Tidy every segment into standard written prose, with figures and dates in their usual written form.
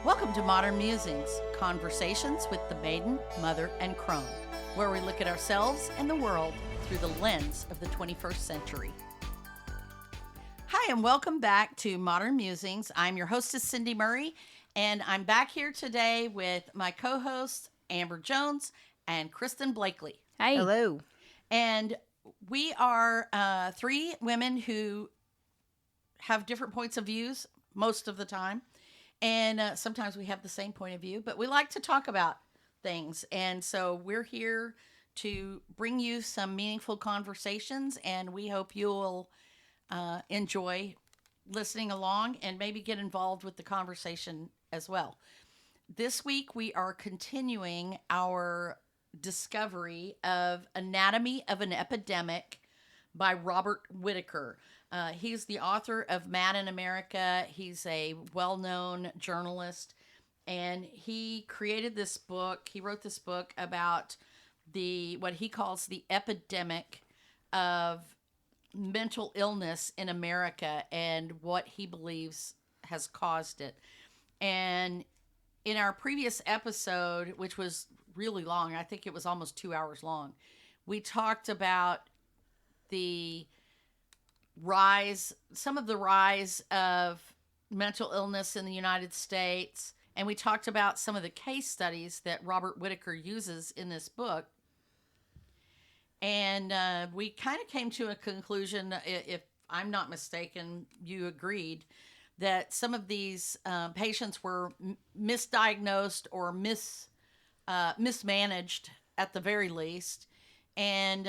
Welcome to Modern Musings, conversations with the maiden, mother, and crone, where we look at ourselves and the world through the lens of the 21st century. Hi, and welcome back to Modern Musings. I'm your hostess, Cindy Murray, and I'm back here today with my co-hosts, Amber Jones and Kristen Blakely. Hi. Hello. And we are three women who have different points of views most of the time. And sometimes we have the same point of view, but we like to talk about things. And so we're here to bring you some meaningful conversations, and we hope you'll enjoy listening along and maybe get involved with the conversation as well. This week, we are continuing our discovery of Anatomy of an Epidemic by Robert Whitaker. He's the author of Mad in America. He's a well-known journalist, and he created this book. He wrote this book about what he calls the epidemic of mental illness in America and what he believes has caused it. And in our previous episode, which was really long, I think it was almost 2 hours long, we talked about some of the rise of mental illness in the United States. And we talked about some of the case studies that Robert Whitaker uses in this book. And we kind of came to a conclusion, if I'm not mistaken, you agreed, that some of these patients were misdiagnosed or mismanaged at the very least. And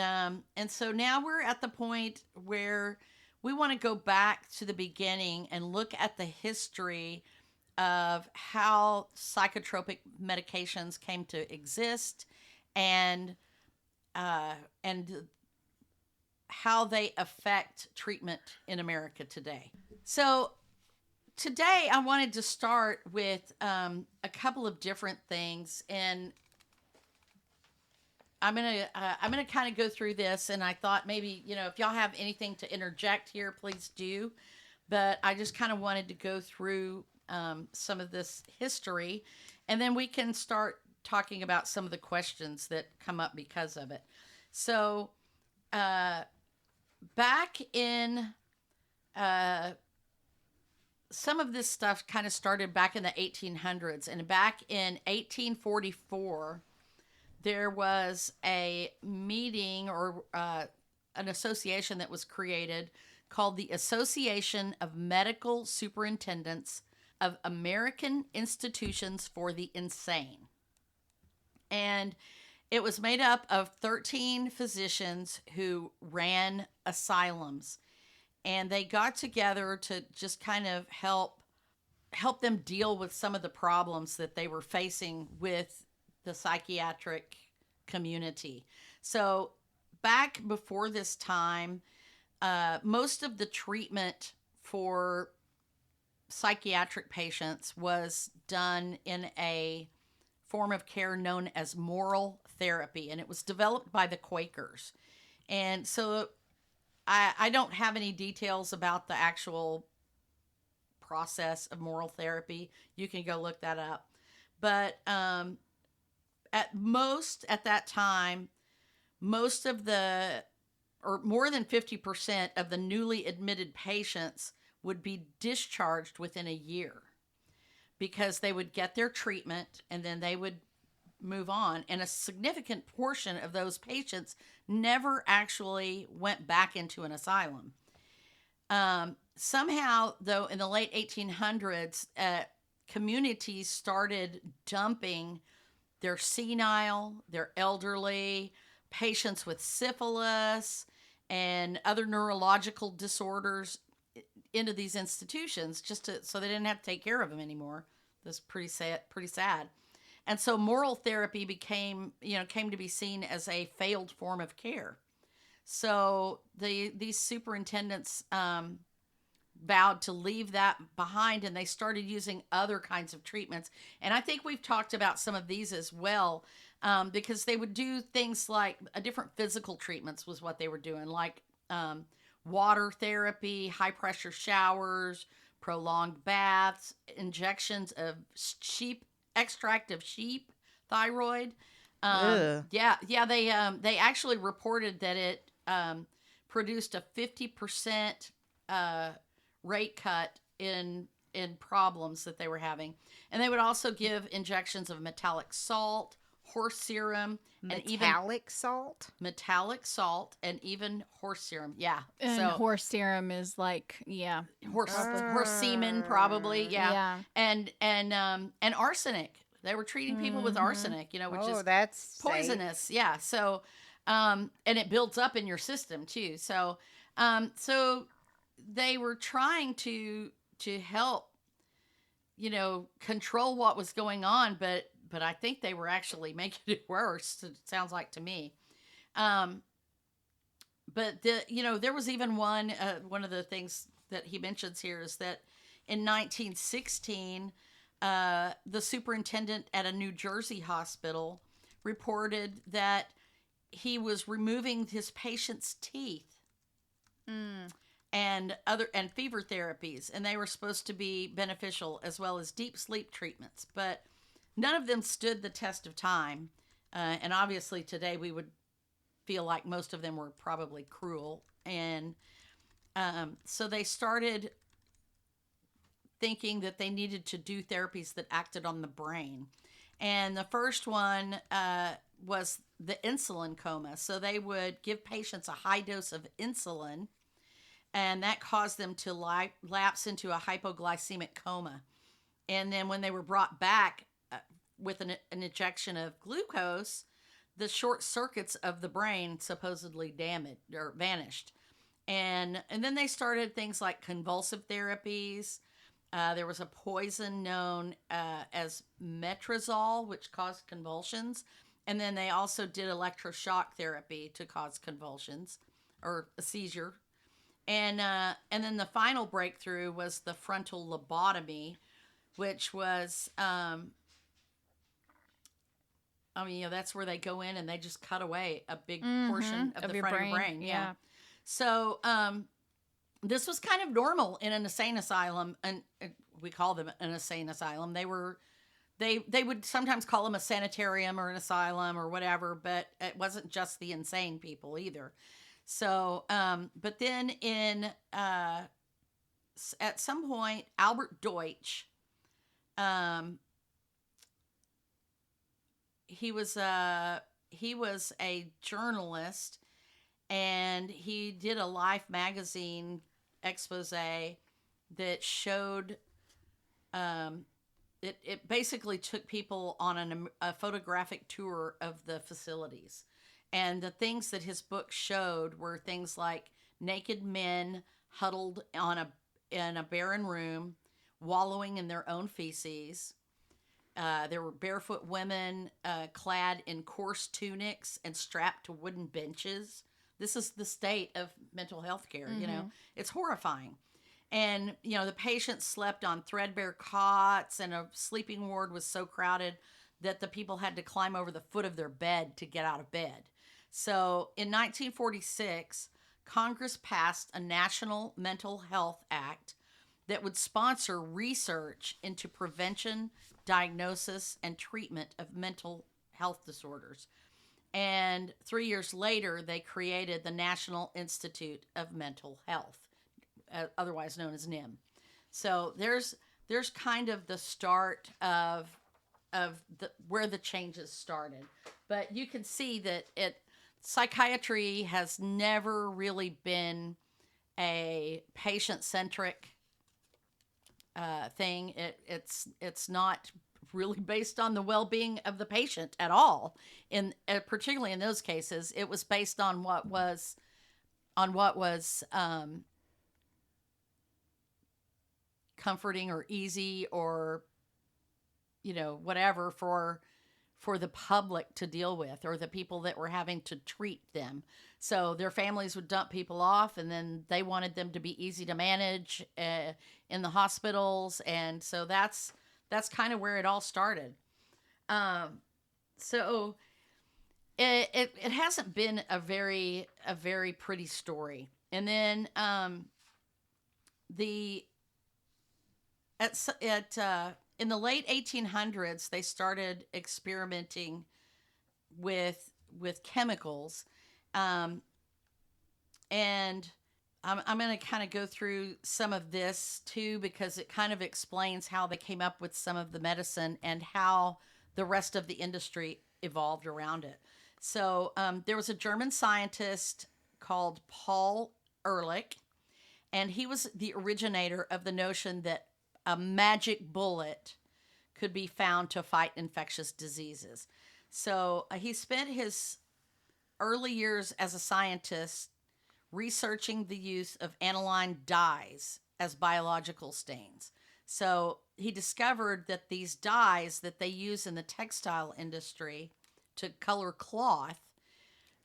so now we're at the point where we want to go back to the beginning and look at the history of how psychotropic medications came to exist and how they affect treatment in America today. So today I wanted to start with a couple of different things, and I'm gonna kind of go through this, and I thought maybe, if y'all have anything to interject here, please do. But I just kind of wanted to go through some of this history, and then we can start talking about some of the questions that come up because of it. So back in some of this stuff kind of started back in the 1800s, and back in 1844. There was a meeting or an association that was created called the Association of Medical Superintendents of American Institutions for the Insane. And it was made up of 13 physicians who ran asylums. And they got together to just kind of help them deal with some of the problems that they were facing with the psychiatric community. So back before this time, most of the treatment for psychiatric patients was done in a form of care known as moral therapy, and it was developed by the Quakers. And so I don't have any details about the actual process of moral therapy. You can go look that up. But at that time, most of or more than 50% of the newly admitted patients would be discharged within a year because they would get their treatment and then they would move on. And a significant portion of those patients never actually went back into an asylum. Somehow, though, in the late 1800s, communities started dumping their senile, their elderly, patients with syphilis, and other neurological disorders into these institutions so they didn't have to take care of them anymore. That's pretty sad. And so moral therapy came to be seen as a failed form of care. So these superintendents vowed to leave that behind, and they started using other kinds of treatments. And I think we've talked about some of these as well, because they would do things like different physical treatments was what they were doing, like water therapy, high pressure showers, prolonged baths, injections of extract of sheep thyroid. They actually reported that it produced a 50% rate cut in problems that they were having. And they would also give injections of metallic salt, horse serum, metallic salt, and even horse serum. Yeah. And horse serum is like, horse semen, probably. Yeah. And arsenic. They were treating people with arsenic, which is that's poisonous. Safe. Yeah. So, and it builds up in your system too. So, they were trying to help, control what was going on, but I think they were actually making it worse. It sounds like to me. But there was even one of the things that he mentions here is that in 1916, the superintendent at a New Jersey hospital reported that he was removing his patients' teeth. And fever therapies, and they were supposed to be beneficial, as well as deep sleep treatments, but none of them stood the test of time. And obviously today we would feel like most of them were probably cruel. And so they started thinking that they needed to do therapies that acted on the brain. And the first one was the insulin coma. So they would give patients a high dose of insulin, and that caused them to lapse into a hypoglycemic coma. And then when they were brought back with an injection of glucose, the short circuits of the brain supposedly damaged or vanished. And then they started things like convulsive therapies. There was a poison known as metrazole, which caused convulsions. And then they also did electroshock therapy to cause convulsions or a seizure. And then the final breakthrough was the frontal lobotomy, which was, that's where they go in and they just cut away a big portion of the front of your brain. Yeah. So this was kind of normal in an insane asylum, and we call them an insane asylum. They would sometimes call them a sanitarium or an asylum or whatever, but it wasn't just the insane people either. So, but then at some point, Albert Deutsch, he was a journalist, and he did a Life magazine expose that showed, it basically took people on a photographic tour of the facilities. And the things that his book showed were things like naked men huddled in a barren room, wallowing in their own feces. There were barefoot women clad in coarse tunics and strapped to wooden benches. This is the state of mental health care, It's horrifying. And, the patients slept on threadbare cots, and a sleeping ward was so crowded that the people had to climb over the foot of their bed to get out of bed. So in 1946, Congress passed a National Mental Health Act that would sponsor research into prevention, diagnosis, and treatment of mental health disorders. And 3 years later, they created the National Institute of Mental Health, otherwise known as NIM. So there's kind of the start of where the changes started. But you can see that psychiatry has never really been a patient-centric thing. It's not really based on the well-being of the patient at all. Particularly in those cases, it was based on what was comforting or easy or whatever for the public to deal with, or the people that were having to treat them. So their families would dump people off, and then they wanted them to be easy to manage in the hospitals. And so that's kind of where it all started. So it hasn't been a very pretty story. And then in the late 1800s, they started experimenting with chemicals, and I'm going to kind of go through some of this too, because it kind of explains how they came up with some of the medicine and how the rest of the industry evolved around it. So there was a German scientist called Paul Ehrlich, and he was the originator of the notion that a magic bullet could be found to fight infectious diseases. So he spent his early years as a scientist researching the use of aniline dyes as biological stains. So he discovered that these dyes that they use in the textile industry to color cloth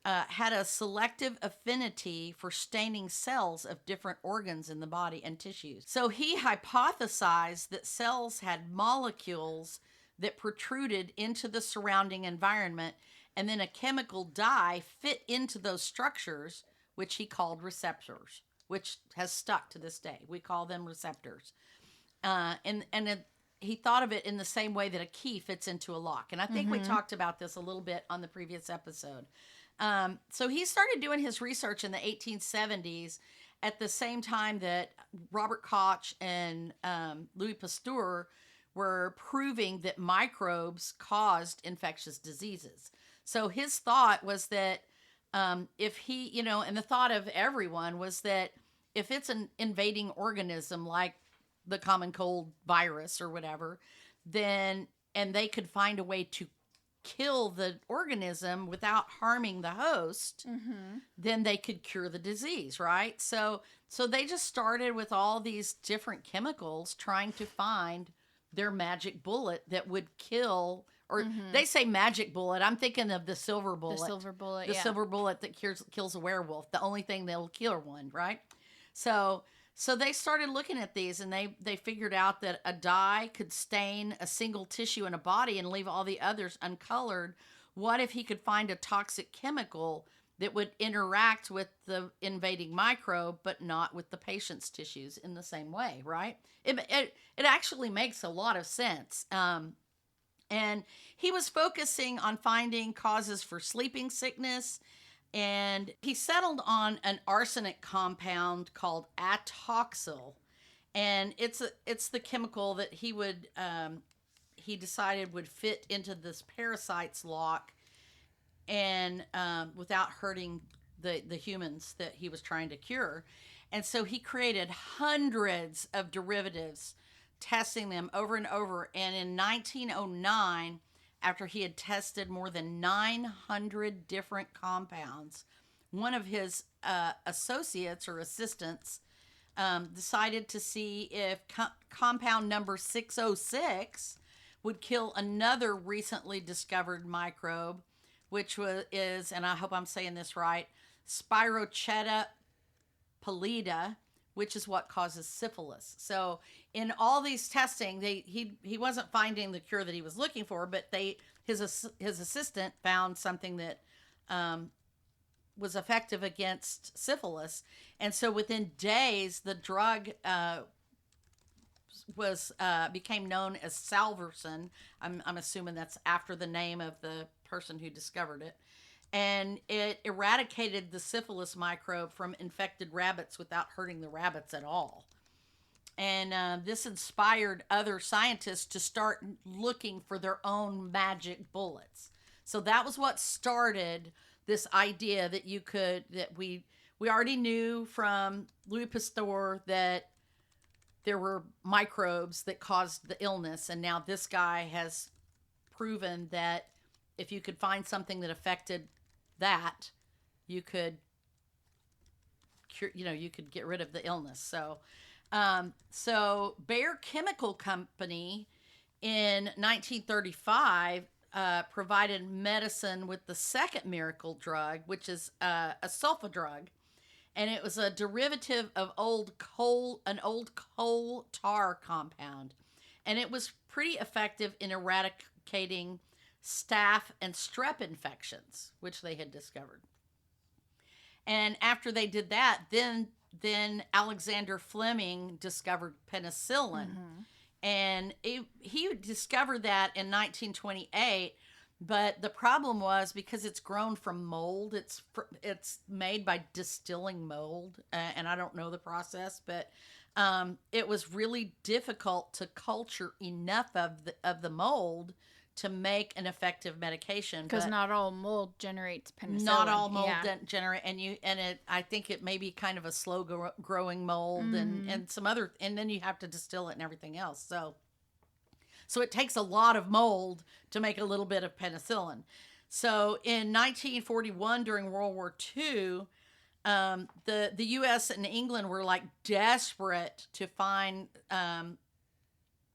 had a selective affinity for staining cells of different organs in the body and tissues. So he hypothesized that cells had molecules that protruded into the surrounding environment, and then a chemical dye fit into those structures, which he called receptors, which has stuck to this day. We call them receptors. He thought of it in the same way that a key fits into a lock. And I think we talked about this a little bit on the previous episode. So he started doing his research in the 1870s at the same time that Robert Koch and Louis Pasteur were proving that microbes caused infectious diseases. So his thought was that if he, and the thought of everyone was that if it's an invading organism like the common cold virus or whatever, then, and they could find a way to kill the organism without harming the host, then they could cure the disease, right? So they just started with all these different chemicals trying to find their magic bullet that would kill, or they say magic bullet. I'm thinking of the silver bullet. The silver bullet, The silver bullet that kills a werewolf. The only thing that'll kill one, right? So they started looking at these, and they figured out that a dye could stain a single tissue in a body and leave all the others uncolored. What if he could find a toxic chemical that would interact with the invading microbe, but not with the patient's tissues in the same way, right? It actually makes a lot of sense. And he was focusing on finding causes for sleeping sickness, and he settled on an arsenic compound called atoxyl, and it's the chemical that he decided would fit into this parasite's lock, and without hurting the humans that he was trying to cure. And so he created hundreds of derivatives, testing them over and over. And in 1909, after he had tested more than 900 different compounds, one of his associates or assistants decided to see if compound number 606 would kill another recently discovered microbe, which is, and I hope I'm saying this right, Spirocheta pallida, which is what causes syphilis. So in all these testing, he wasn't finding the cure that he was looking for, but his assistant found something that was effective against syphilis. And so within days, the drug became known as Salvarsan. I'm assuming that's after the name of the person who discovered it. And it eradicated the syphilis microbe from infected rabbits without hurting the rabbits at all. And this inspired other scientists to start looking for their own magic bullets. So that was what started this idea that we already knew from Louis Pasteur that there were microbes that caused the illness. And now this guy has proven that if you could find something that affected that, you could cure, you could get rid of the illness. So Bayer Chemical Company in 1935 provided medicine with the second miracle drug, which is a sulfa drug, and it was a derivative of an old coal tar compound, and it was pretty effective in eradicating staph and strep infections, which they had discovered. And after they did that, then Alexander Fleming discovered penicillin. And he discovered that in 1928. But the problem was because it's grown from mold. It's made by distilling mold, and I don't know the process, but it was really difficult to culture enough of the mold to make an effective medication. Because not all mold generates penicillin. Not all mold generate, I think it may be kind of a slow growing mold, and some other, and then you have to distill it and everything else. So it takes a lot of mold to make a little bit of penicillin. So in 1941, during World War II, the U.S. and England were like desperate to find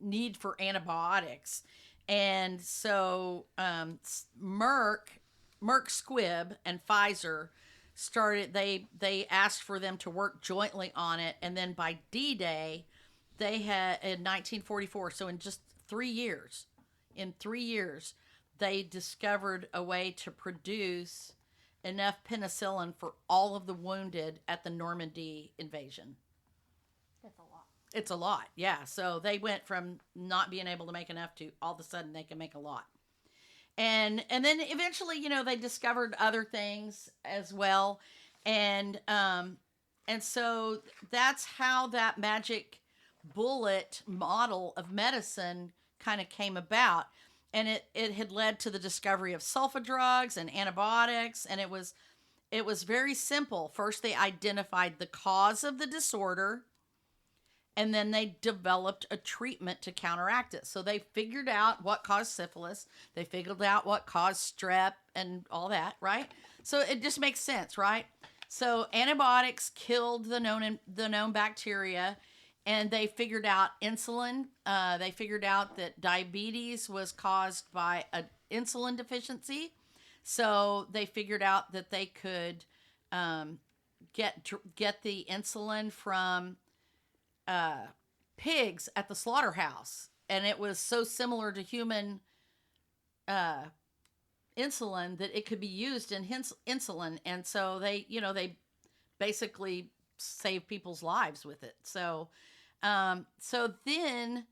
need for antibiotics. And so Merck Squibb and Pfizer started, they asked for them to work jointly on it. And then by D-Day, they had, in 1944, so in just 3 years, they discovered a way to produce enough penicillin for all of the wounded at the Normandy invasion. That's a lot. It's a lot, yeah. So they went from not being able to make enough to all of a sudden they can make a lot. And then eventually, they discovered other things as well. And so that's how that magic bullet model of medicine kind of came about. And it had led to the discovery of sulfa drugs and antibiotics. And it was very simple. First, they identified the cause of the disorder, and then they developed a treatment to counteract it. So they figured out what caused syphilis. They figured out what caused strep and all that, right? So it just makes sense, right? So antibiotics killed the known bacteria, and they figured out insulin. They figured out that diabetes was caused by an insulin deficiency. So they figured out that they could get the insulin from pigs at the slaughterhouse, and it was so similar to human insulin that it could be used in insulin, and so they basically saved people's lives with it. So then,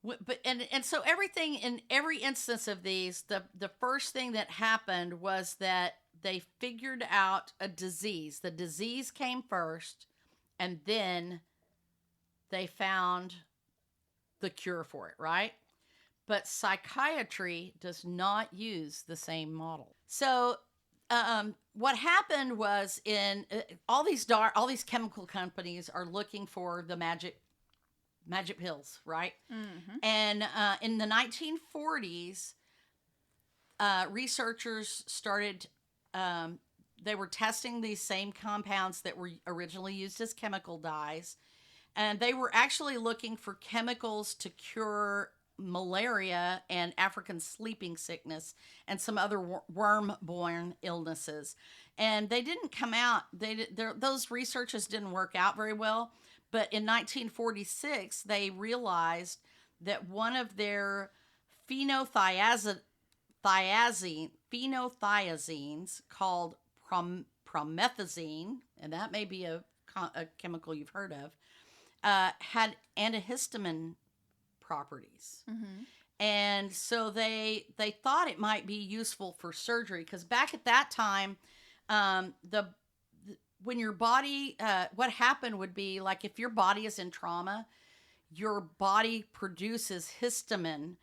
but so everything in every instance of these, the first thing that happened was that they figured out a disease. The disease came first, and then they found the cure for it, right? But psychiatry does not use the same model. So what happened was in all these chemical companies are looking for the magic pills, right? Mm-hmm. And in the 1940s, researchers started, they were testing these same compounds that were originally used as chemical dyes. And they were actually looking for chemicals to cure malaria and African sleeping sickness and some other worm-borne illnesses. And they didn't come out, those researches didn't work out very well. But in 1946, they realized that one of their phenothiazines called promethazine, and that may be a chemical you've heard of, had antihistamine properties. Mm-hmm. And so they thought it might be useful for surgery, because back at that time, when your body, what happened would be, like, if your body is in trauma, your body produces histamine,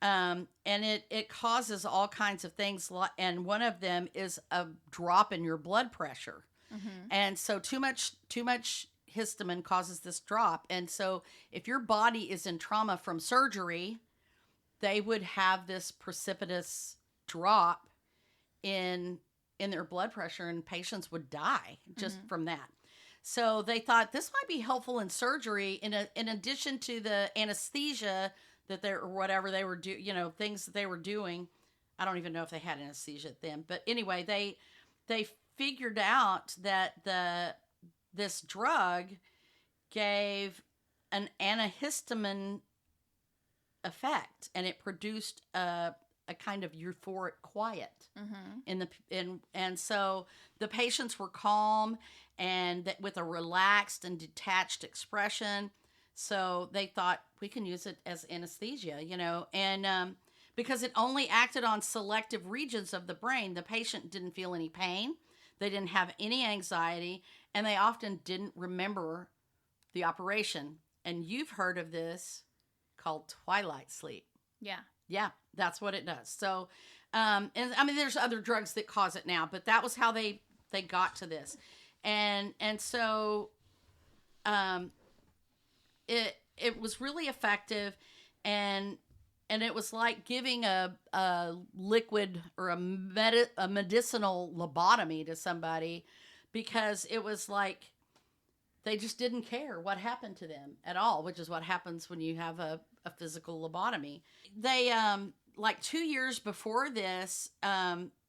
and it causes all kinds of things, and one of them is a drop in your blood pressure. Mm-hmm. And so too much histamine causes this drop. And so if your body is in trauma from surgery, they would have this precipitous drop in their blood pressure, and patients would die just mm-hmm. from that. So they thought this might be helpful in surgery, in addition to the anesthesia that whatever they were things that they were doing. I don't even know if they had anesthesia then, but anyway, they figured out that this drug gave an antihistamine effect, and it produced a kind of euphoric quiet mm-hmm. and so the patients were calm and with a relaxed and detached expression. So they thought we can use it as anesthesia, and because it only acted on selective regions of the brain, the patient didn't feel any pain, they didn't have any anxiety, and they often didn't remember the operation. And you've heard of this called twilight sleep. Yeah. Yeah, that's what it does. So, and I mean, there's other drugs that cause it now, but that was how they got to this, and so, it was really effective, and it was like giving a liquid or a medicinal lobotomy to somebody, because it was like they just didn't care what happened to them at all, which is what happens when you have a physical lobotomy. They, like 2 years before this,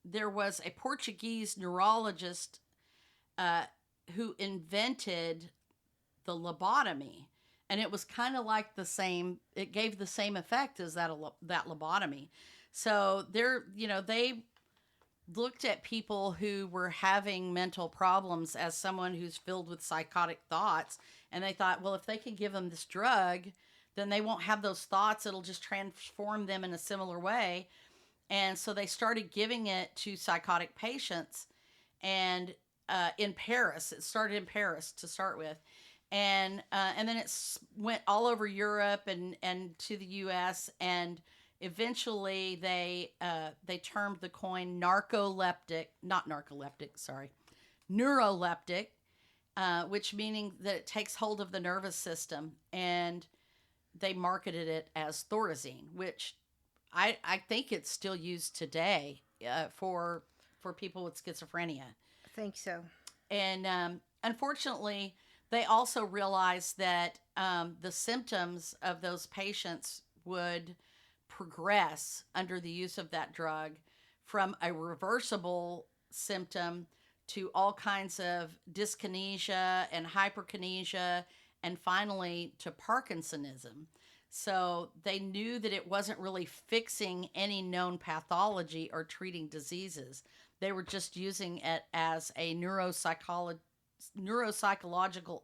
there was a Portuguese neurologist who invented the lobotomy. And it was kind of like it gave the same effect as that lobotomy. So they looked at people who were having mental problems as someone who's filled with psychotic thoughts. And they thought, well, if they can give them this drug, then they won't have those thoughts. It'll just transform them in a similar way. And so they started giving it to psychotic patients. And in Paris, it started in Paris to start with. And then it went all over Europe and to the U.S. And eventually they termed the coin neuroleptic, which meaning that it takes hold of the nervous system. And they marketed it as Thorazine, which I think it's still used today for people with schizophrenia. I think so. And unfortunately, they also realized that the symptoms of those patients would progress under the use of that drug from a reversible symptom to all kinds of dyskinesia and hyperkinesia, and finally to Parkinsonism. So they knew that it wasn't really fixing any known pathology or treating diseases. They were just using it as a neuropsychological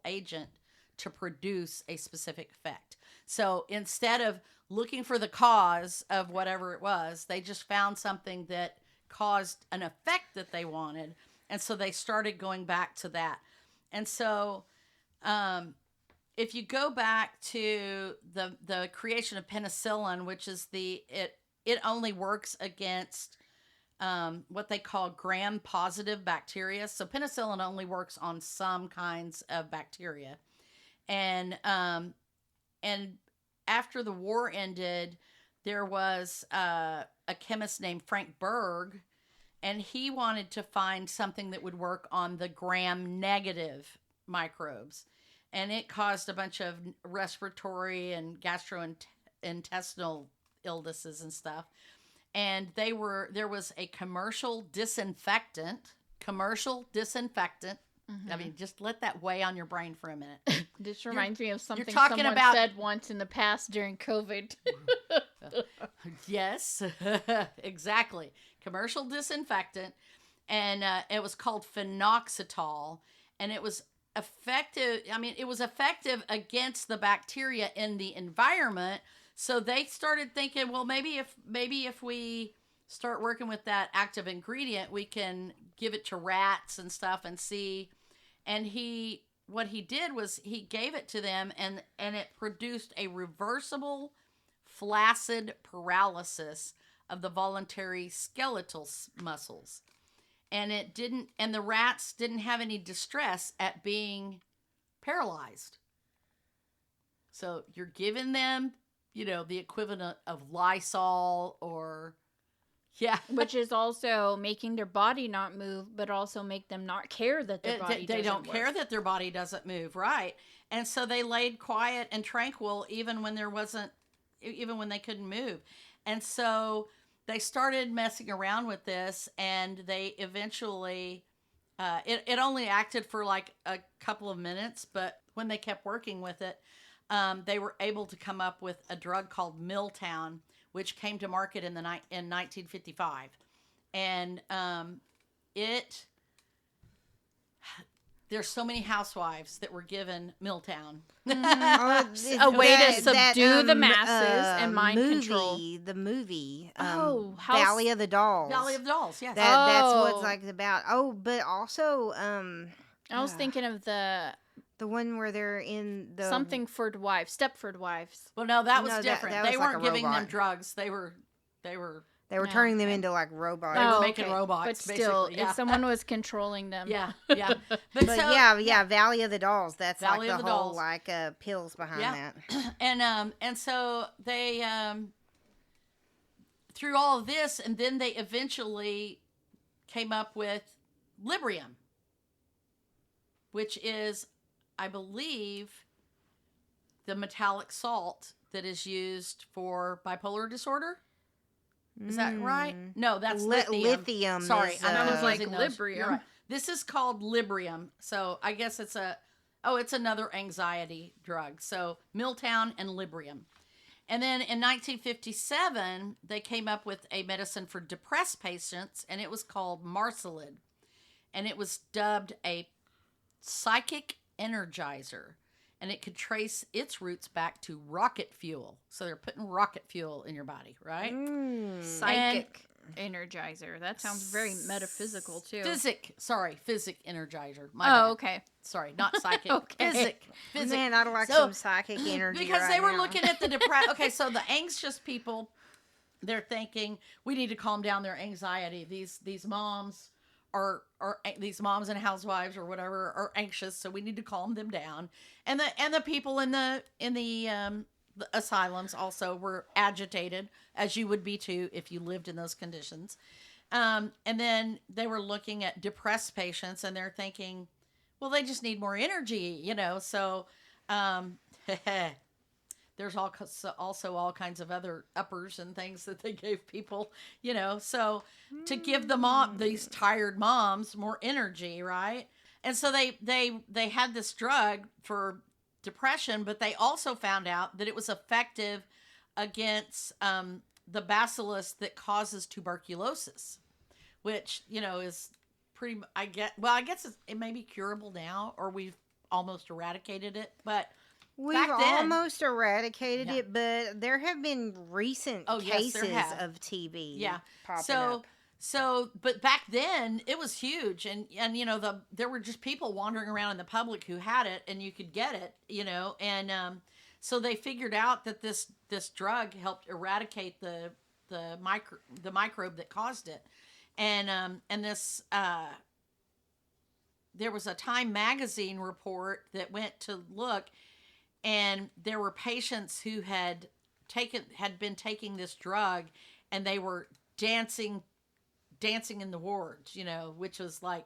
agent to produce a specific effect. So instead of looking for the cause of whatever it was, they just found something that caused an effect that they wanted. And so they started going back to that. And so if you go back to the creation of penicillin, which is it only works against what they call gram-positive bacteria. So penicillin only works on some kinds of bacteria. And after the war ended, there was a chemist named Frank Berg, and he wanted to find something that would work on the gram-negative microbes. And it caused a bunch of respiratory and gastrointestinal illnesses and stuff. And there was a commercial disinfectant. Mm-hmm. I mean, just let that weigh on your brain for a minute. This reminds me of something someone said once in the past during COVID. Yes, exactly. Commercial disinfectant. And it was called phenoxyetol. And it was effective. I mean, it was effective against the bacteria in the environment. So they started thinking, well, maybe if we start working with that active ingredient, we can give it to rats and stuff and see. And what he did was he gave it to them, and it produced a reversible flaccid paralysis of the voluntary skeletal muscles. And the rats didn't have any distress at being paralyzed. So you're giving them, the equivalent of Lysol or, yeah. Which is also making their body not move, but also make them not care that their body doesn't They don't work. care that their body doesn't move, right? And so they laid quiet and tranquil even when they couldn't move. And so they started messing around with this, and they eventually, it only acted for like a couple of minutes, but when they kept working with it, they were able to come up with a drug called Milltown, which came to market in 1955. And there's so many housewives that were given Milltown. A way to subdue the masses and mind control. The movie, Valley of the Dolls. Valley of the Dolls, yes. That's what it's like about. Oh, but also, I was thinking of the one where they're in the Stepford Wives. Well, no, that was No, different. that They was like weren't a giving them robot. drugs. They were turning them into like robots. They were Oh, making okay. robots, But still, basically, yeah. if someone was controlling them. Yeah. But Valley of the Dolls. That's Valley like of the the whole Dolls. like pills behind that. And so they through all of this, and then they eventually came up with Librium, which is, I believe, the metallic salt that is used for bipolar disorder. Is that right? No, that's lithium. Lithium. Sorry, is, I'm was like confusing those. Librium. You're right. This is called Librium. So I guess it's another anxiety drug. So Milltown and Librium. And then in 1957, they came up with a medicine for depressed patients, and it was called Marcelid. And it was dubbed a psychic energizer. And it could trace its roots back to rocket fuel. So they're putting rocket fuel in your body, right? Psychic energizer. That sounds very metaphysical, too. Physic energizer. My bad. Okay. Sorry, not psychic. Okay. Physic. Man, I'd like some psychic energy because right they were now. looking at the depressed. Okay, so the anxious people, they're thinking we need to calm down their anxiety. These moms are these moms and housewives or whatever are anxious, so we need to calm them down. And the people in the asylums also were agitated, as you would be too if you lived in those conditions. And then they were looking at depressed patients, and they're thinking, well, they just need more energy, So there's also all kinds of other uppers and things that they gave people, So to give these tired moms more energy, right? And so they had this drug for depression, but they also found out that it was effective against the bacillus that causes tuberculosis, which is pretty. I guess it may be curable now, or we've almost eradicated it, but We've back then, almost eradicated it, but there have been recent cases of TB. Yeah, popping up. But back then it was huge, and there were just people wandering around in the public who had it, and you could get it, and so they figured out that this drug helped eradicate the microbe that caused it, and this there was a Time magazine report that went to look, and there were patients who had been taking this drug, and they were dancing in the wards, which was like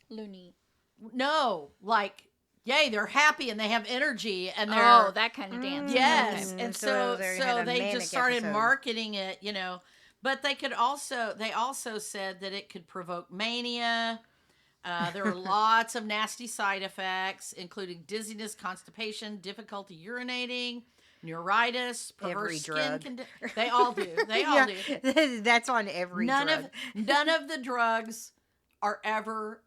loony. No, like, yay, they're happy and they have energy and they're that kind of dance. Yes, Okay. and so they just started episode. marketing it, But they also said that it could provoke mania. There were lots of nasty side effects, including dizziness, constipation, difficulty urinating, neuritis, perverse skin condition. They all do. They all do. That's on every drug. None of the drugs are ever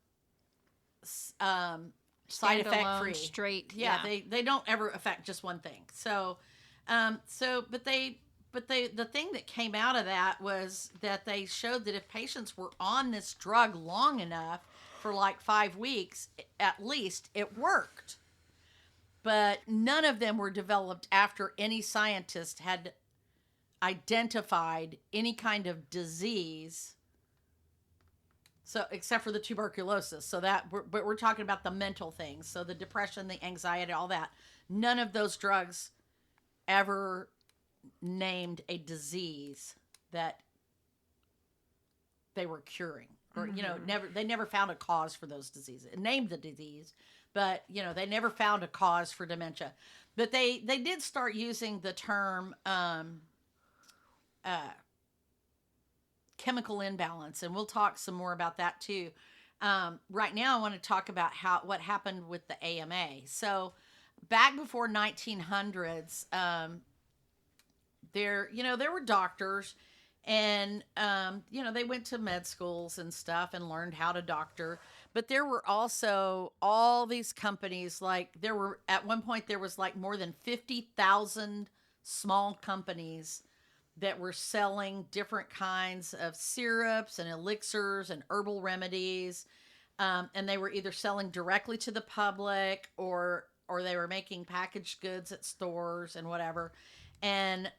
side effect free. Straight. Yeah, they don't ever affect just one thing. So the thing that came out of that was that they showed that if patients were on this drug long enough, for like 5 weeks at least, it worked. But none of them were developed after any scientist had identified any kind of disease. So, except for the tuberculosis. So but we're talking about the mental things. So the depression, the anxiety, all that. None of those drugs ever named a disease that they were curing. Or, they never found a cause for those diseases. It named the disease, but, they never found a cause for dementia. But they did start using the term chemical imbalance, and we'll talk some more about that too. Right now, I want to talk about what happened with the AMA. So back before 1900s, there were doctors. And, they went to med schools and stuff and learned how to doctor. But there were also all these companies, like at one point there was like more than 50,000 small companies that were selling different kinds of syrups and elixirs and herbal remedies. And they were either selling directly to the public or they were making packaged goods at stores and whatever. And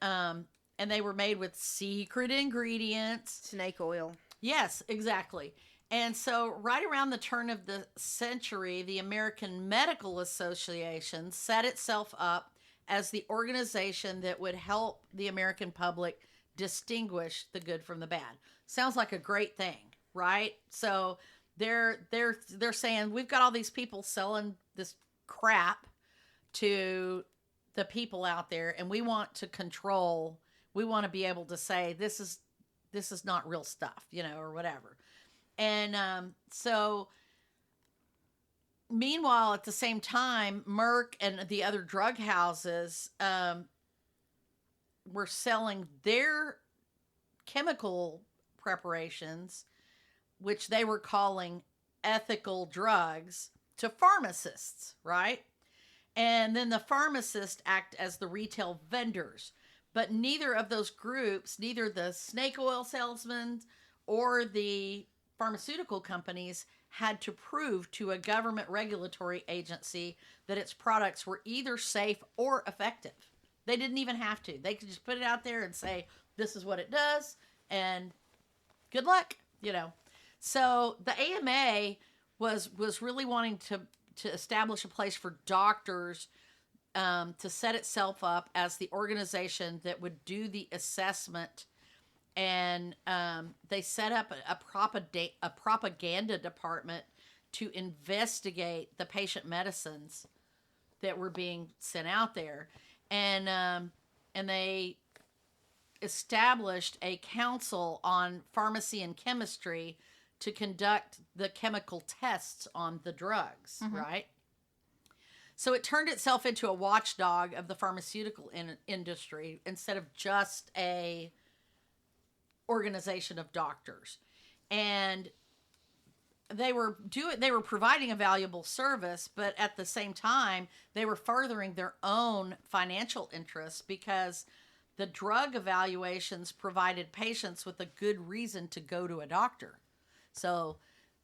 they were made with secret ingredients. Snake oil. Yes, exactly. And so right around the turn of the century, the American Medical Association set itself up as the organization that would help the American public distinguish the good from the bad. Sounds like a great thing, right? So they're saying we've got all these people selling this crap to the people out there, and we want to control. We want to be able to say this is not real stuff, or whatever. And so meanwhile, at the same time, Merck and the other drug houses were selling their chemical preparations, which they were calling ethical drugs, to pharmacists, right? And then the pharmacists act as the retail vendors. But neither of those groups, neither the snake oil salesmen or the pharmaceutical companies, had to prove to a government regulatory agency that its products were either safe or effective. They didn't even have to. They could just put it out there and say, this is what it does, and good luck, So the AMA was really wanting to establish a place for doctors to set itself up as the organization that would do the assessment. And they set up a propaganda department to investigate the patient medicines that were being sent out there. And they established a council on pharmacy and chemistry to conduct the chemical tests on the drugs, right? So it turned itself into a watchdog of the pharmaceutical industry instead of just a organization of doctors. And they were providing a valuable service, but at the same time they were furthering their own financial interests, because the drug evaluations provided patients with a good reason to go to a doctor. So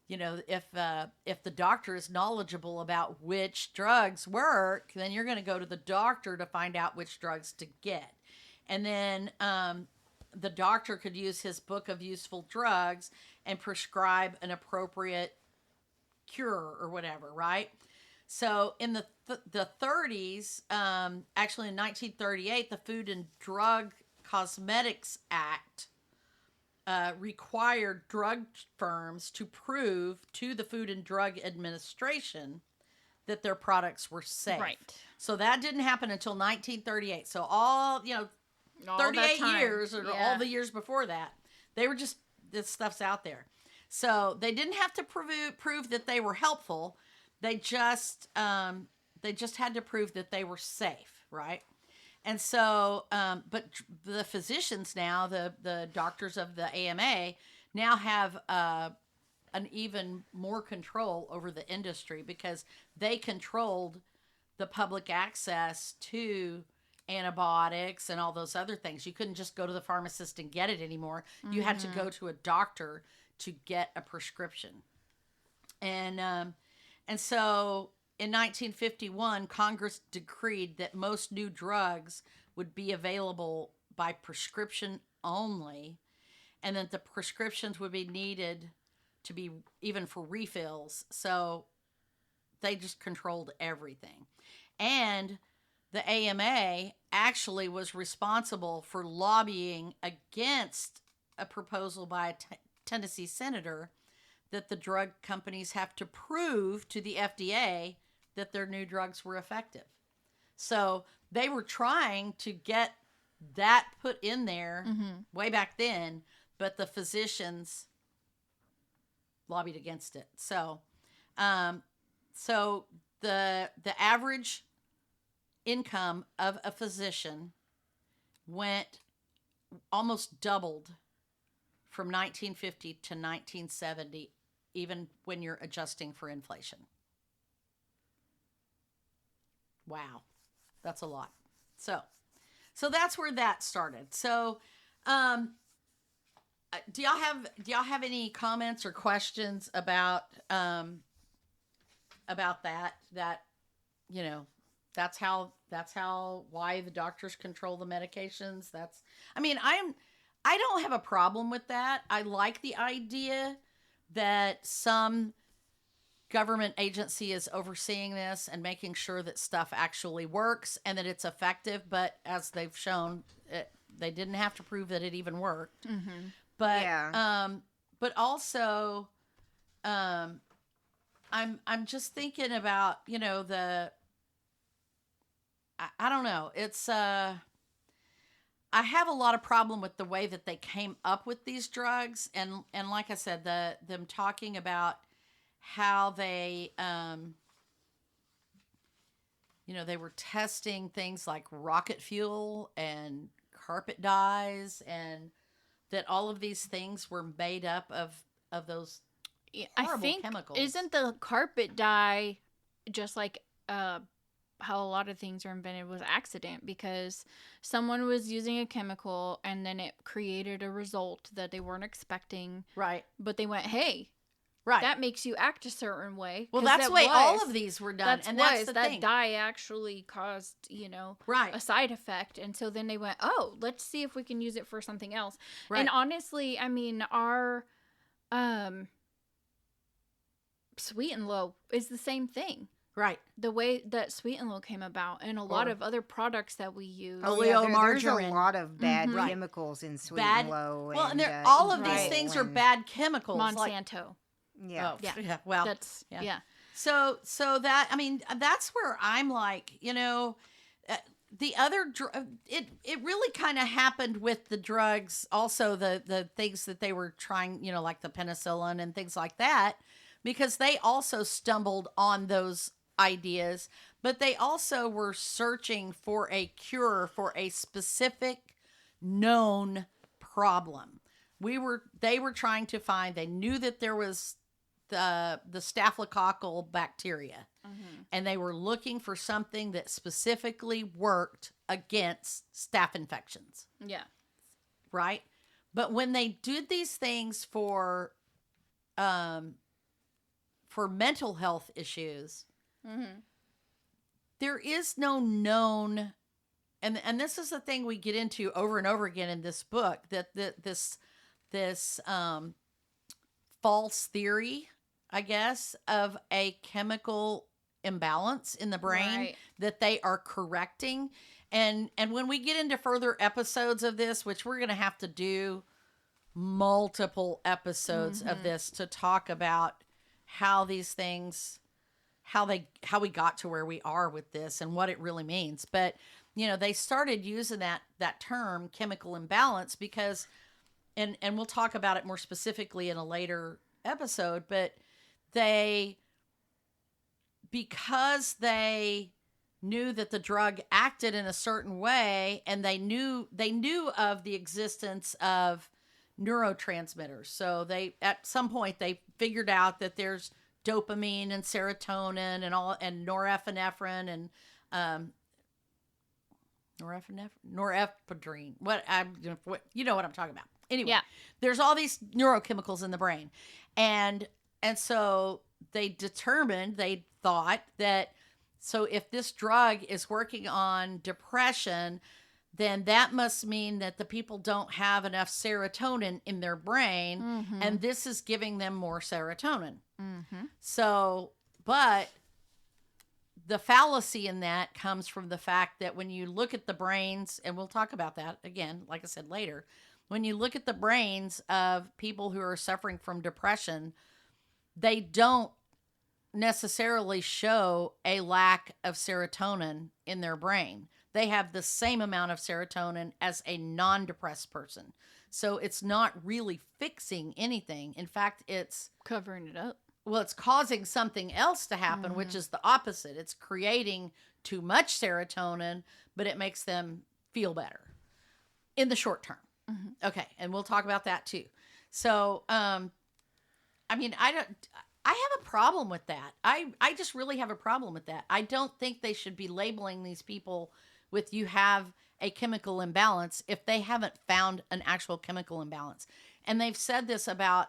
if the doctor is knowledgeable about which drugs work, then you're going to go to the doctor to find out which drugs to get. And then the doctor could use his book of useful drugs and prescribe an appropriate cure or whatever, right? So in the 30s, actually in 1938, the Food and Drug Cosmetics Act required drug firms to prove to the Food and Drug Administration that their products were safe. Right. So that didn't happen until 1938. So all 38 years or all the years before that, they were just, this stuff's out there. So they didn't have to prove that they were helpful. They just had to prove that they were safe, right? And so, but the physicians now, the doctors of the AMA, now have an even more control over the industry, because they controlled the public access to antibiotics and all those other things. You couldn't just go to the pharmacist and get it anymore. You had to go to a doctor to get a prescription. And so in 1951, Congress decreed that most new drugs would be available by prescription only, and that the prescriptions would be needed to be even for refills. So they just controlled everything. And the AMA actually was responsible for lobbying against a proposal by a Tennessee senator that the drug companies have to prove to the FDA that their new drugs were effective. So they were trying to get that put in there way back then, but the physicians lobbied against it. So, so the average income of a physician almost doubled from 1950 to 1970 even when you're adjusting for inflation. Wow. That's a lot. So that's where that started. So, do y'all have any comments or questions about that? That, you know, that's how why the doctors control the medications. I don't have a problem with that. I like the idea that some government agency is overseeing this and making sure that stuff actually works and that it's effective. But as they've shown, they didn't have to prove that it even worked. Mm-hmm. But but also, I'm just thinking about, you know, I don't know. It's I have a lot of problem with the way that they came up with these drugs, and like I said, them talking about how they you know, they were testing things like rocket fuel and carpet dyes, and that all of these things were made up of those horrible chemicals. Isn't the carpet dye just like how a lot of things are invented was accident, because someone was using a chemical and then it created a result that they weren't expecting. Right. But they went, hey, right, that makes you act a certain way. Well, that's the way all of these were done. And that's the that thing. dye actually caused, you know, right, a side effect. And so then they went, oh, let's see if we can use it for something else. Right. And honestly, I mean, our Sweet and Low is the same thing. Right. The way that Sweet and Low came about, and a lot of other products that we use. There's a lot of bad chemicals in Sweet and Low. Well, and all of these things are bad chemicals. Monsanto. Yeah. Oh, yeah. Well, that's, yeah. So that, I mean, that's where I'm like, you know, the other, it really kind of happened with the drugs. Also the things that they were trying, you know, like the penicillin and things like that, because they also stumbled on those ideas, but they also were searching for a cure for a specific known problem. They were trying to find, they knew that there was the staphylococcal bacteria, and they were looking for something that specifically worked against staph infections. Yeah. Right? But when they did these things for mental health issues, there is no known, and this is the thing we get into over and over again in this book, that this false theory, I guess, of a chemical imbalance in the brain that they are correcting. And when we get into further episodes of this, which we're going to have to do multiple episodes of this to talk about how these things, how we got to where we are with this and what it really means. But, you know, they started using that term chemical imbalance because, and we'll talk about it more specifically in a later episode, but because they knew that the drug acted in a certain way, and they knew of the existence of neurotransmitters. So at some point they figured out that there's dopamine and serotonin and norepinephrine and norepinephrine. What you know what I'm talking about. Anyway, there's all these neurochemicals in the brain, and so they thought that, so if this drug is working on depression, then that must mean that the people don't have enough serotonin in their brain, and this is giving them more serotonin. So, but the fallacy in that comes from the fact that when you look at the brains, and we'll talk about that again, like I said, later, when you look at the brains of people who are suffering from depression, they don't necessarily show a lack of serotonin in their brain. They have the same amount of serotonin as a non-depressed person. So it's not really fixing anything. In fact, it's covering it up. Well, it's causing something else to happen, which is the opposite. It's creating too much serotonin, but it makes them feel better in the short term. Okay. And we'll talk about that too. So, I mean, I have a problem with that. I just really have a problem with that. I don't think they should be labeling these people with you have a chemical imbalance if they haven't found an actual chemical imbalance. And they've said this about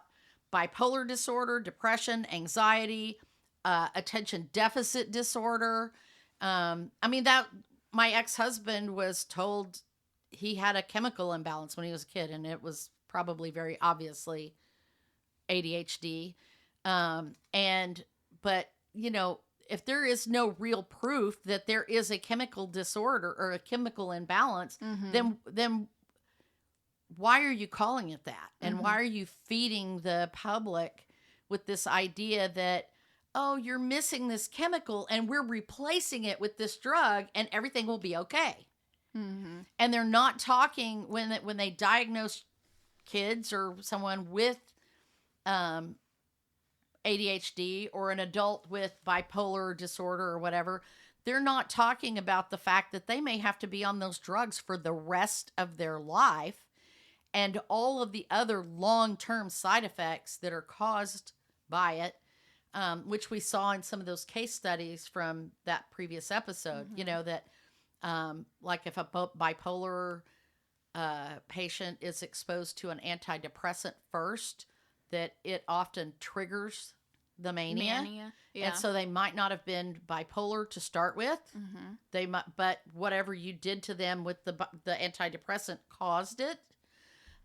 bipolar disorder, depression, anxiety, attention deficit disorder. I mean, that my ex-husband was told he had a chemical imbalance when he was a kid, and it was probably very obviously ADHD. But you know, if there is no real proof that there is a chemical disorder or a chemical imbalance, then why are you calling it that? And why are you feeding the public with this idea that, oh, you're missing this chemical and we're replacing it with this drug and everything will be okay? And they're not talking when they diagnose kids or someone with ADHD or an adult with bipolar disorder or whatever, they're not talking about the fact that they may have to be on those drugs for the rest of their life and all of the other long-term side effects that are caused by it, which we saw in some of those case studies from that previous episode. You know, that like if a bipolar patient is exposed to an antidepressant first, that it often triggers the mania. Yeah. And so they might not have been bipolar to start with. They might, but whatever you did to them with the antidepressant caused it.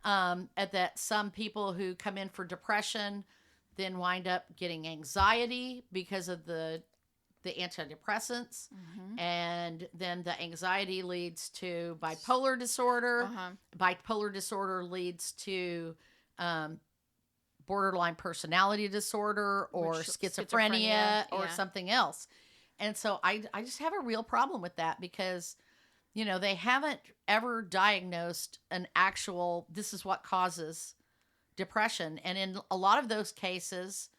And that some people who come in for depression then wind up getting anxiety because of the antidepressants, and then the anxiety leads to bipolar disorder. Bipolar disorder leads to borderline personality disorder or schizophrenia or something else. And so I just have a real problem with that because, you know, they haven't ever diagnosed an actual, this is what causes depression. And in a lot of those cases,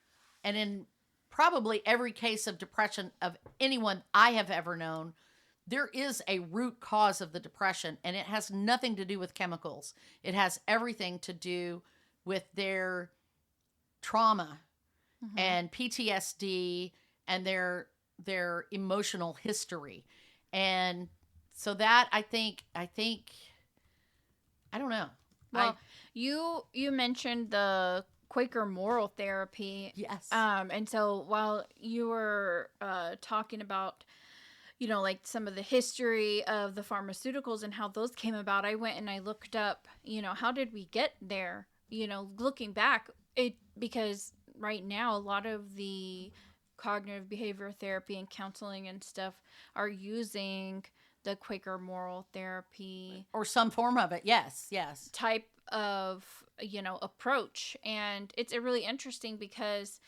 and in probably every case of depression of anyone I have ever known, there is a root cause of the depression, and it has nothing to do with chemicals. It has everything to do with their trauma and PTSD and their emotional history. And so that I think I don't know. Well, you mentioned the Quaker moral therapy. Yes. And so while you were talking about, you know, like some of the history of the pharmaceuticals and how those came about, I went and I looked up, you know, how did we get there? You know, looking back, because right now a lot of the cognitive behavioral therapy and counseling and stuff are using the Quaker moral therapy or some form of it. Yes. Type of, you know, approach. And it's really interesting because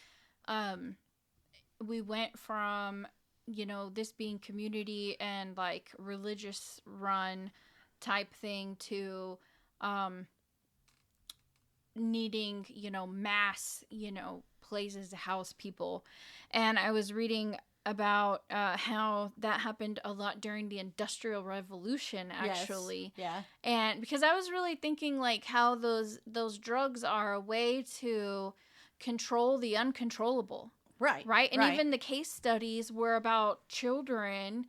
we went from, you know, this being community and like religious run type thing to needing, you know, mass, you know, places to house people. And I was reading about how that happened a lot during the Industrial Revolution, actually. Yes. Yeah. And because I was really thinking like how those drugs are a way to control the uncontrollable. Right. And even the case studies were about children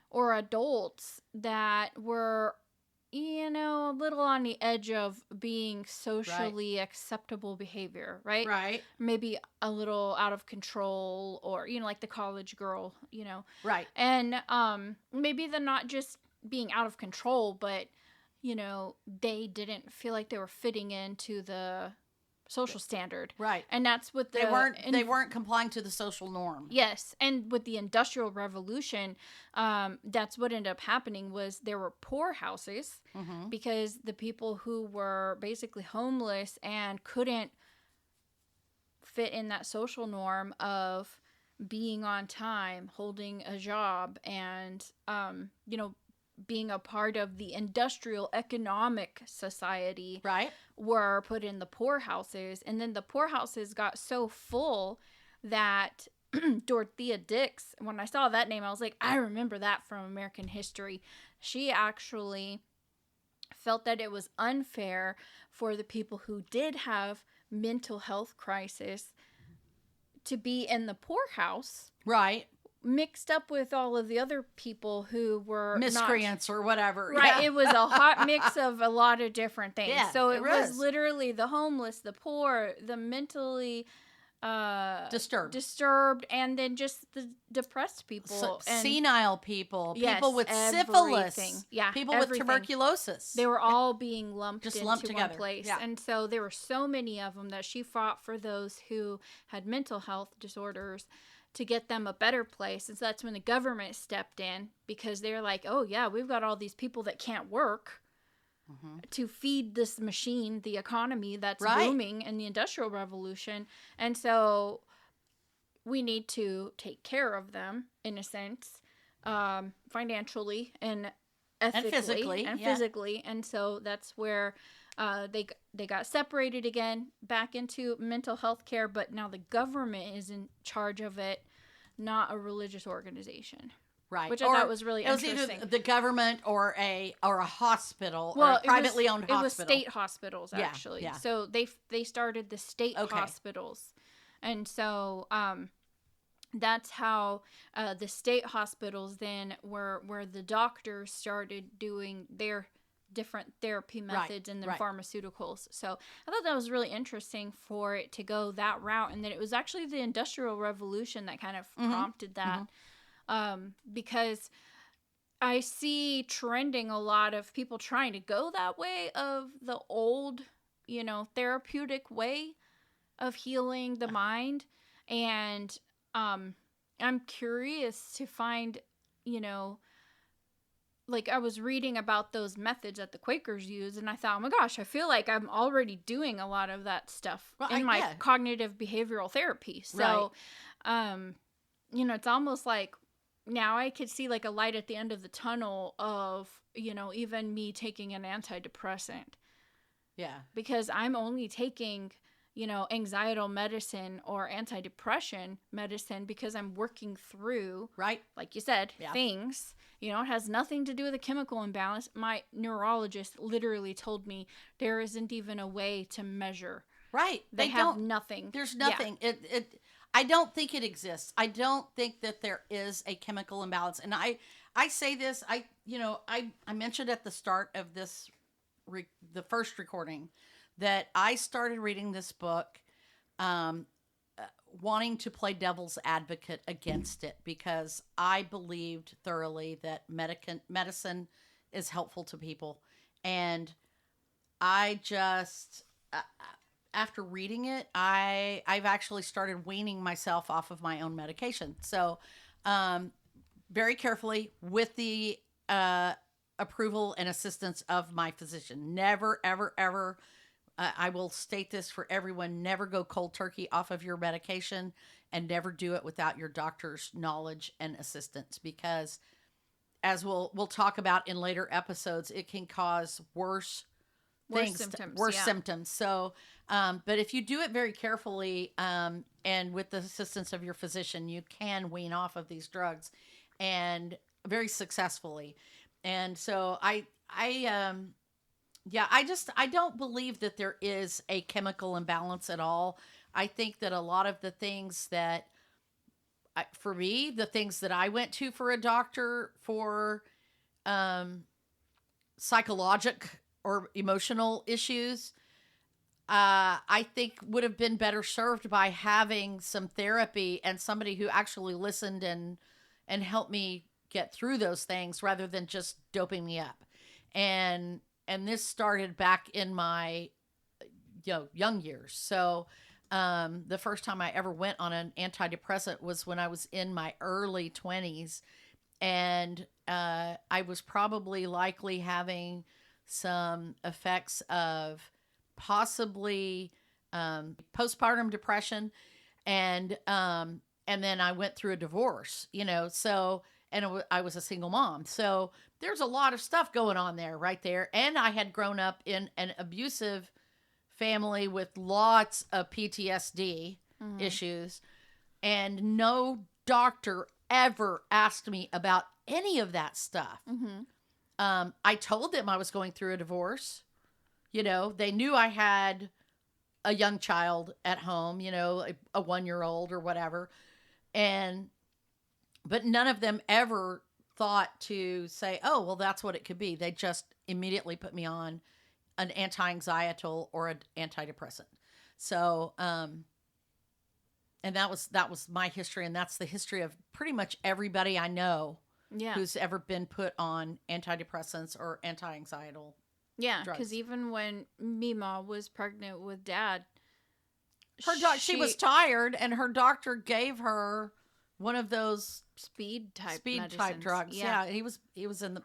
or adults that were, you know, a little on the edge of being socially acceptable behavior, right? Right. Maybe a little out of control, or, you know, like the college girl, you know. Right. And maybe they're not just being out of control, but, you know, they didn't feel like they were fitting into the social standard. Right. And that's what they weren't complying to the social norm. Yes. And with the Industrial Revolution, that's what ended up happening was there were poorhouses because the people who were basically homeless and couldn't fit in that social norm of being on time, holding a job, and, you know, being a part of the industrial economic society, were put in the poorhouses. And then the poorhouses got so full that Dorothea Dix, when I saw that name, I was like, I remember that from American history. She actually felt that it was unfair for the people who did have mental health crisis to be in the poorhouse. Right. Mixed up with all of the other people who were miscreants or whatever. Right. Yeah. It was a hot mix of a lot of different things. Yeah, so it was literally the homeless, the poor, the mentally disturbed, and then just the depressed people. Senile people, yes, people with syphilis, people with tuberculosis. They were all being lumped together. One place. Yeah. And so there were so many of them that she fought for those who had mental health disorders to get them a better place. And so that's when the government stepped in, because they're like, oh yeah, we've got all these people that can't work to feed this machine, the economy that's booming in the Industrial Revolution. And so we need to take care of them, in a sense, financially and ethically and physically. And so that's where they got separated again back into mental health care, but now the government is in charge of it, not a religious organization. Right. Which I thought was really interesting. It was either the government or a hospital, or a privately owned hospital. It was state hospitals, actually. Yeah. So they started the state hospitals. And so that's how the state hospitals then were where the doctors started doing their different therapy methods and their pharmaceuticals. So I thought that was really interesting for it to go that route, and that it was actually the Industrial Revolution that kind of prompted that. Because I see trending a lot of people trying to go that way of the old, therapeutic way of healing the mind. And I'm curious to find, like I was reading about those methods that the Quakers use, and I thought, oh my gosh, I feel like I'm already doing a lot of that stuff in my cognitive behavioral therapy. So, it's almost like now I could see like a light at the end of the tunnel of, even me taking an antidepressant. Yeah. Because I'm only taking, anxietal medicine or antidepressant medicine because I'm working through, like you said, things. It has nothing to do with a chemical imbalance. My neurologist literally told me there isn't even a way to measure. Right. They have nothing. There's nothing. Yeah. I don't think it exists. I don't think that there is a chemical imbalance. And I say this, I mentioned at the start of this, the first recording, that I started reading this book wanting to play devil's advocate against it, because I believed thoroughly that medicine is helpful to people. And I just... after reading it, I've actually started weaning myself off of my own medication. So, very carefully, with the approval and assistance of my physician. Never, ever, ever, I will state this for everyone, never go cold turkey off of your medication, and never do it without your doctor's knowledge and assistance, because as we'll talk about in later episodes, it can cause worse symptoms. So, but if you do it very carefully, and with the assistance of your physician, you can wean off of these drugs, and very successfully. And so I don't believe that there is a chemical imbalance at all. I think that a lot of the things that, for me, the things that I went to for a doctor for, psychological or emotional issues, I think would have been better served by having some therapy and somebody who actually listened and helped me get through those things, rather than just doping me up. And this started back in my young years. So the first time I ever went on an antidepressant was when I was in my early 20s, and I was probably likely having some effects of possibly postpartum depression, and then I went through a divorce, so, and I was a single mom, so there's a lot of stuff going on there, right there. And I had grown up in an abusive family with lots of PTSD issues, and no doctor ever asked me about any of that stuff. I told them I was going through a divorce. They knew I had a young child at home, you know, a 1-year-old or whatever. But none of them ever thought to say, oh, well, that's what it could be. They just immediately put me on an anti-anxietal or an antidepressant. So, and that was my history. And that's the history of pretty much everybody I know who's ever been put on antidepressants or anti-anxietal. Yeah, because even when Mima was pregnant with Dad, she was tired, and her doctor gave her one of those speed type drugs. Yeah, he was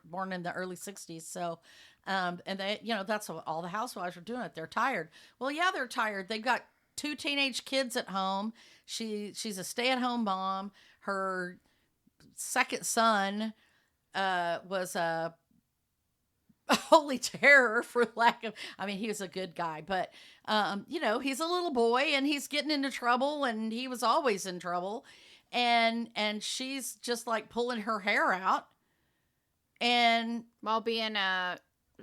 born in the early 60s. So, and they, you know, that's what all the housewives are doing. They're tired. Well, yeah, they're tired. They've got 2 teenage kids at home. She's a stay-at-home mom. Her second son was a holy terror, for lack of, I mean, he was a good guy, but you know, he's a little boy and he's getting into trouble, and he was always in trouble, and she's just like pulling her hair out, and while being a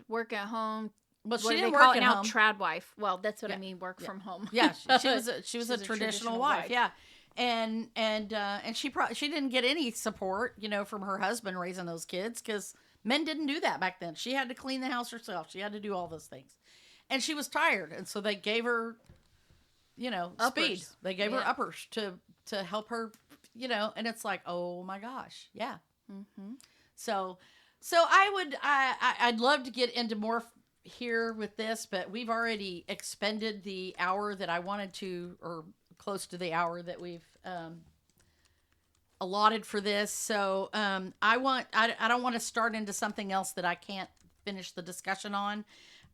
work at home. Well, she didn't work at home. Trad wife. Well, that's what I mean. Work from home. Yeah, she was a traditional wife. Yeah, and she didn't get any support, you know, from her husband raising those kids, because men didn't do that back then. She had to clean the house herself. She had to do all those things, and she was tired, and so they gave her, you know, uppers. Speed. They gave her uppers to help her, you know, and it's like, oh my gosh, yeah. Mm-hmm. So I'd love to get into more here with this, but we've already expended the hour that I wanted to, or close to the hour that we've allotted for this. So I don't want to start into something else that I can't finish the discussion on.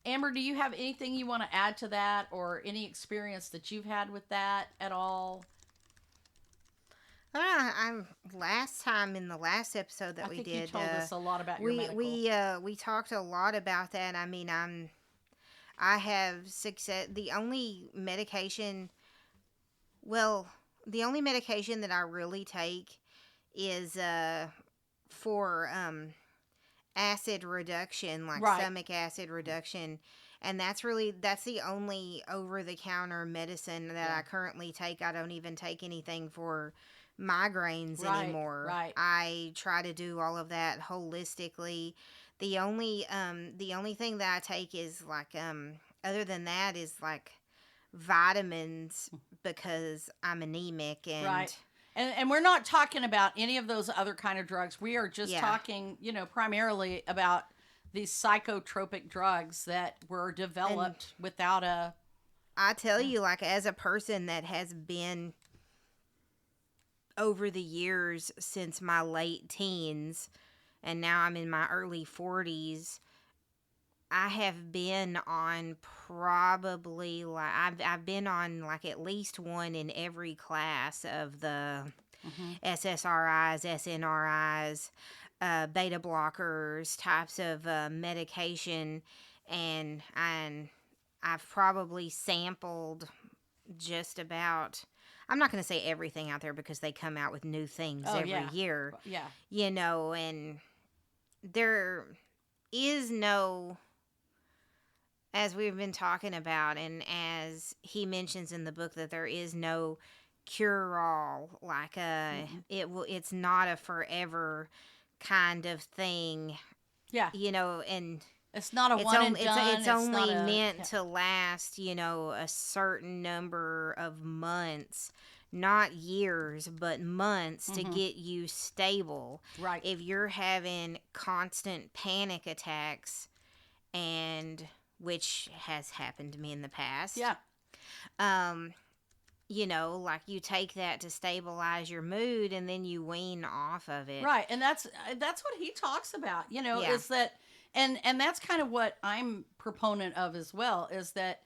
Amber, do you have anything you want to add to that, or any experience that you've had with that at all? Last time in the last episode that we did, you told us a lot about your medical. We talked a lot about that. I mean, I have success. The only medication that I really take is for acid reduction, like stomach acid reduction. And that's the only over-the-counter medicine that I currently take. I don't even take anything for migraines anymore. Right. I try to do all of that holistically. The only thing that I take is like other than that is like vitamins, because I'm anemic, and and we're not talking about any of those other kind of drugs. We are just talking, you know, primarily about these psychotropic drugs that were developed without a... I tell you, like, as a person that has been over the years since my late teens, and now I'm in my early 40s, I have been on probably, like, I've been on like at least one in every class of the SSRIs, SNRIs, beta blockers, types of medication, and I've probably sampled just about, I'm not going to say everything out there, because they come out with new things every year. Yeah. You know, and there is no, as we've been talking about, and as he mentions in the book, that there is no cure-all, like it's not a forever kind of thing. Yeah. You know, and it's not a one and done. It's only meant to last, you know, a certain number of months, not years, but months, to get you stable. Right. If you're having constant panic attacks, and which has happened to me in the past. Yeah. You know, like, you take that to stabilize your mood, and then you wean off of it. Right. And that's what he talks about, you know, is that, and that's kind of what I'm proponent of as well, is that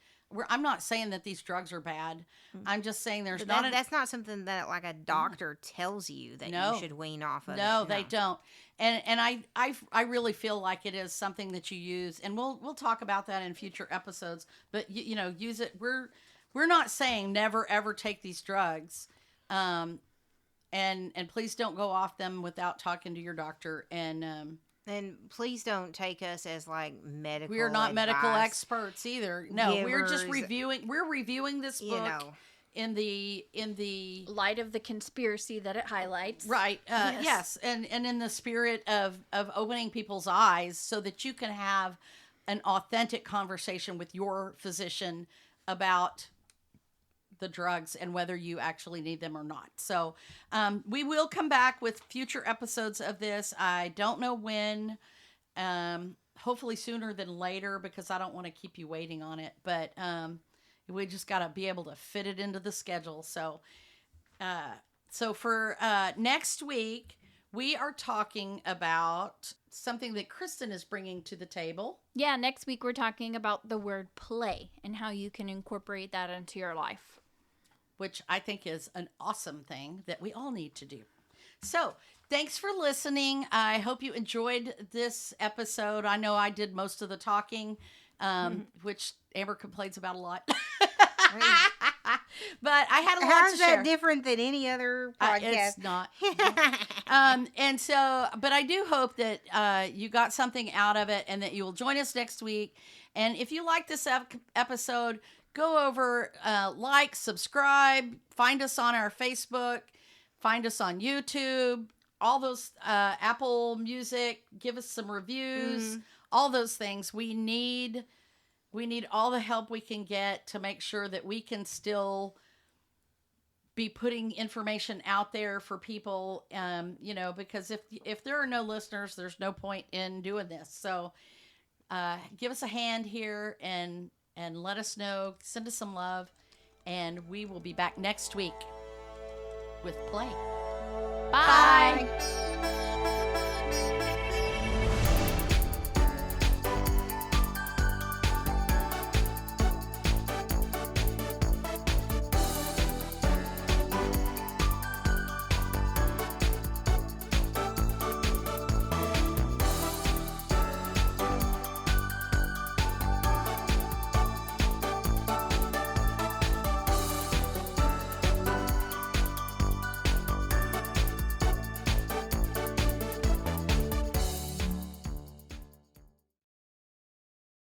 I'm not saying that these drugs are bad. I'm just saying that's not something that, like, a doctor tells you that you should wean off of. No, they don't. And I really feel like it is something that you use, and we'll talk about that in future episodes, but you know, use it. We're not saying never ever take these drugs. And please don't go off them without talking to your doctor, and And please don't take us as like medical. We are not medical advice experts either. No, we're just givers, reviewing. We're reviewing this book You know, in the Light of the conspiracy that it highlights. right. Yes, and in the spirit of opening people's eyes so that you can have an authentic conversation with your physician about the drugs and whether you actually need them or not. So we will come back with future episodes of this. I don't know when, hopefully sooner than later, because I don't want to keep you waiting on it, but we just got to be able to fit it into the schedule. So for next week, we are talking about something that Kristen is bringing to the table. Yeah, next week we're talking about the word play and how you can incorporate that into your life. Which I think is an awesome thing that we all need to do. So, thanks for listening. I hope you enjoyed this episode. I know I did most of the talking, which Amber complains about a lot. But I had a lot How's to that share. different than any other podcast? It's not. And so, but I do hope that you got something out of it and that you will join us next week. And if you like this episode, go over, like, subscribe, find us on our Facebook, find us on YouTube, all those, Apple Music, give us some reviews, all those things. We need all the help we can get to make sure that we can still be putting information out there for people, because if there are no listeners, there's no point in doing this. So, give us a hand here and let us know, send us some love, and we will be back next week with Play. Bye. Bye.